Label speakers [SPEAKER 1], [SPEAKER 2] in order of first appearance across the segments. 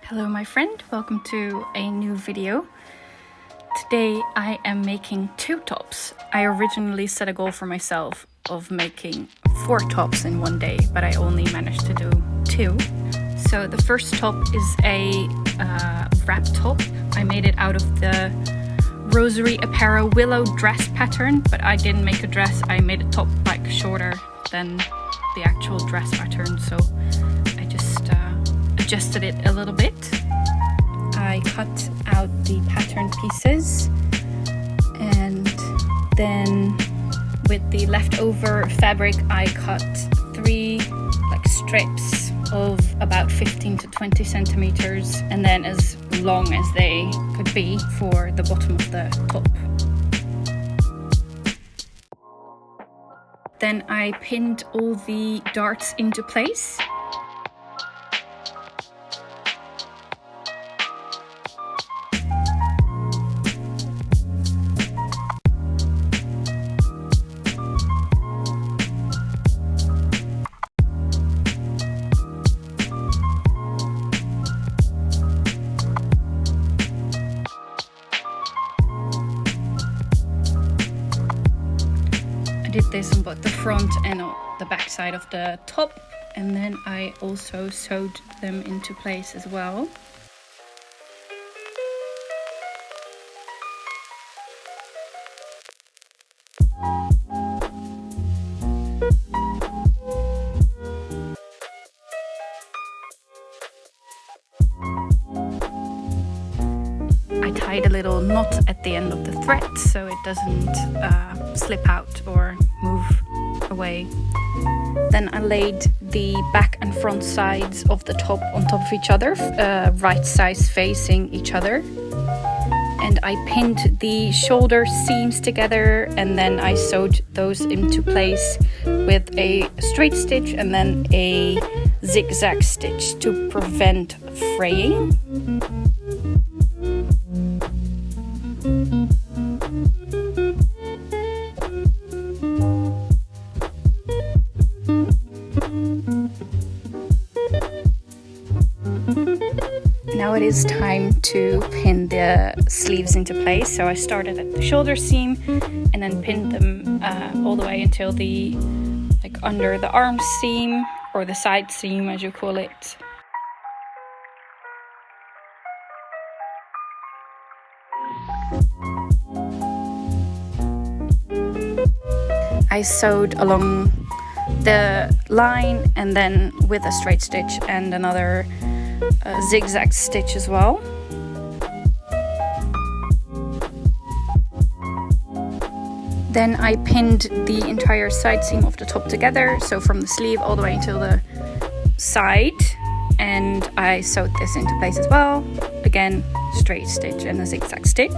[SPEAKER 1] Hello my friend, welcome to a new video. Today I am making 2 tops. I originally set a goal for myself of making 4 tops in one day, but I only managed to do 2. So the first top is a wrap top. I made it out of the Rosery Apparel Willow dress pattern, but I didn't make a dress. I made a top like shorter than the actual dress pattern, so I just adjusted it a little bit. I cut out the pattern pieces and then with the leftover fabric I cut 3 like strips of about 15 to 20 centimeters and then as long as they could be for the bottom of the top. Then I pinned all the darts into place. I did this on both the front and on the back side of the top, and then I also sewed them into place as well. I tied a little knot at the end of the thread so it doesn't slip out or move away. Then I laid the back and front sides of the top on top of each other, right sides facing each other. And I pinned the shoulder seams together and then I sewed those into place with a straight stitch and then a zigzag stitch to prevent fraying. Now it is time to pin the sleeves into place. So I started at the shoulder seam and then pinned them all the way until the under the arm seam, or the side seam as you call it. I sewed along the line and then with a straight stitch and another zigzag stitch as well. Then I pinned the entire side seam of the top together, so from the sleeve all the way until the side, and I sewed this into place as well. Again, straight stitch and a zigzag stitch.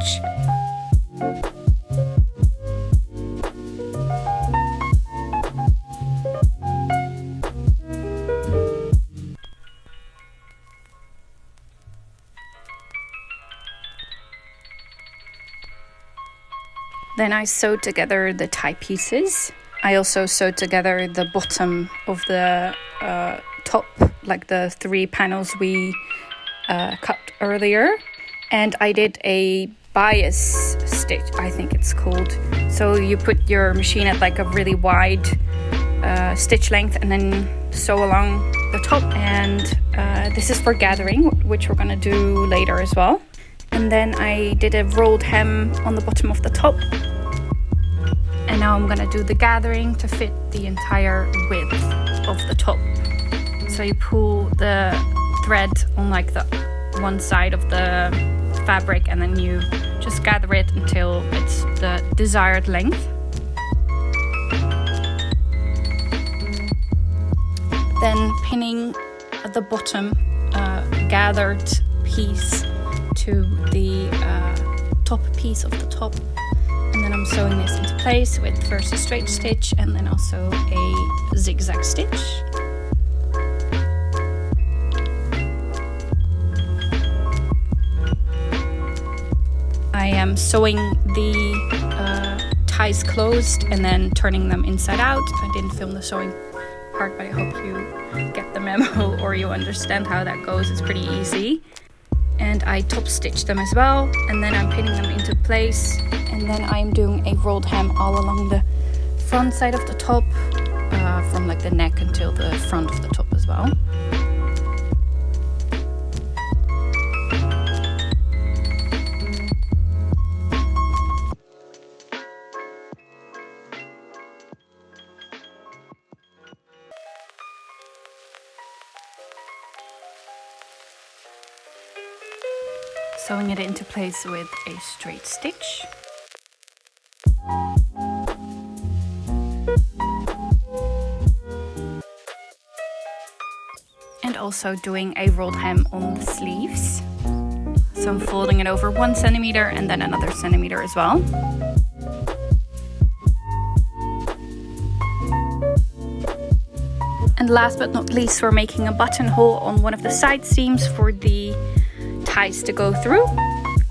[SPEAKER 1] Then I sewed together the tie pieces. I also sewed together the bottom of the top, like the 3 panels we cut earlier. And I did a bias stitch, I think it's called. So you put your machine at like a really wide stitch length and then sew along the top. And this is for gathering, which we're gonna do later as well. And then I did a rolled hem on the bottom of the top. And now I'm gonna do the gathering to fit the entire width of the top. So you pull the thread on like the one side of the fabric and then you just gather it until it's the desired length. Then pinning at the bottom gathered piece to the top piece of the top, and then I'm sewing this into place with first a straight stitch and then also a zigzag stitch. I am sewing the ties closed and then turning them inside out. I didn't film the sewing part, but I hope you get the memo or you understand how that goes. It's pretty easy. and I top stitch them as well, and then I'm pinning them into place, and then I'm doing a rolled hem all along the front side of the top, from like the neck until the front of the top as well. Sewing it into place with a straight stitch. And also doing a rolled hem on the sleeves. So I'm folding it over 1 centimeter and then another centimeter as well. And last but not least, we're making a buttonhole on one of the side seams for the ties to go through,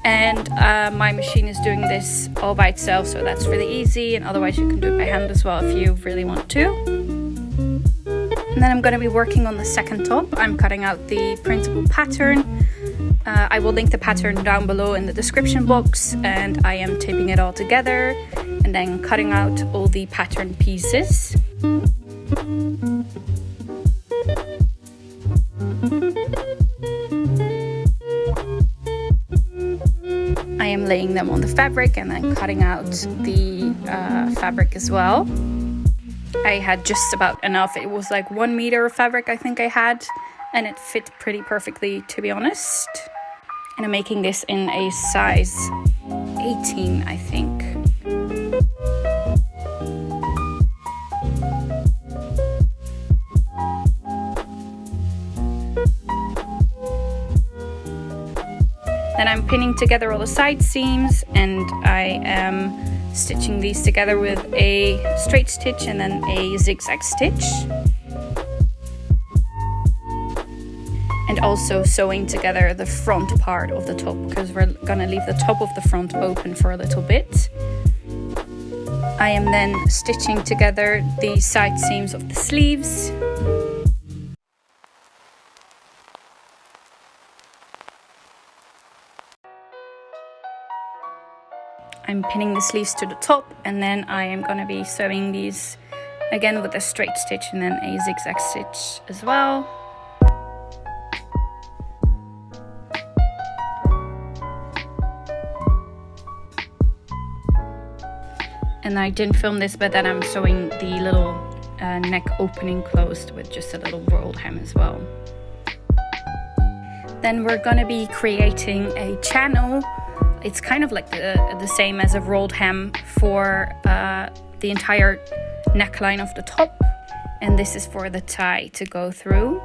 [SPEAKER 1] and my machine is doing this all by itself, so that's really easy, and otherwise you can do it by hand as well if you really want to. And then I'm going to be working on the second top. I'm cutting out the printable pattern. I will link the pattern down below in the description box, and I am taping it all together and then cutting out all the pattern pieces. I am laying them on the fabric and then cutting out the fabric as well. I had just about enough. It was like 1 meter of fabric I think I had, and it fit pretty perfectly, to be honest. And I'm making this in a size 18, I think. Then I'm pinning together all the side seams, and I am stitching these together with a straight stitch and then a zigzag stitch. And also sewing together the front part of the top, because we're gonna leave the top of the front open for a little bit. I am then stitching together the side seams of the sleeves. I'm pinning the sleeves to the top, and then I am going to be sewing these again with a straight stitch and then a zigzag stitch as well. And I didn't film this, but then I'm sewing the little neck opening closed with just a little rolled hem as well. Then we're going to be creating a channel. It's kind of like the same as a rolled hem for the entire neckline of the top, and this is for the tie to go through.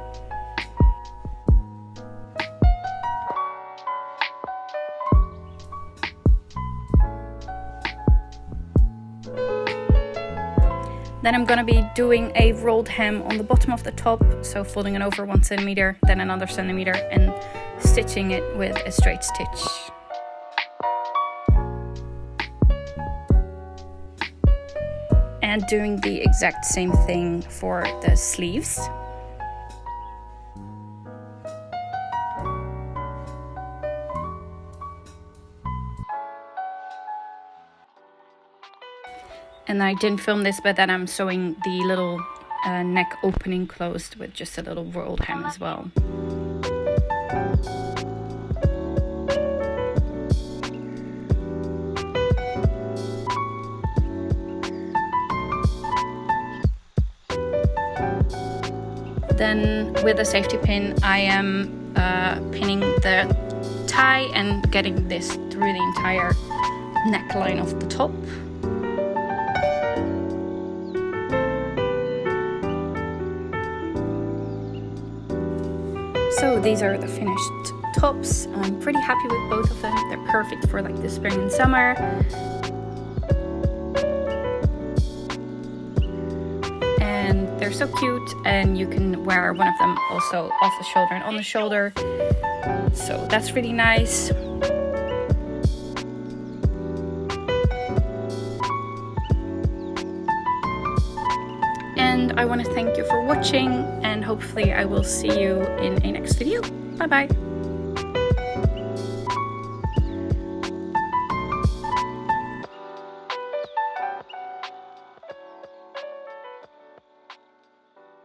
[SPEAKER 1] Then I'm going to be doing a rolled hem on the bottom of the top, so folding it over 1 centimeter, then another centimeter, and stitching it with a straight stitch. And doing the exact same thing for the sleeves. And I didn't film this, but then I'm sewing the little neck opening closed with just a little rolled hem as well. Then with a safety pin, I am pinning the tie and getting this through the entire neckline of the top. So these are the finished tops. I'm pretty happy with both of them. They're perfect for like the spring and summer. And they're so cute, and you can wear one of them also off the shoulder and on the shoulder. So that's really nice. And I want to thank you for watching, and hopefully I will see you in a next video. Bye bye.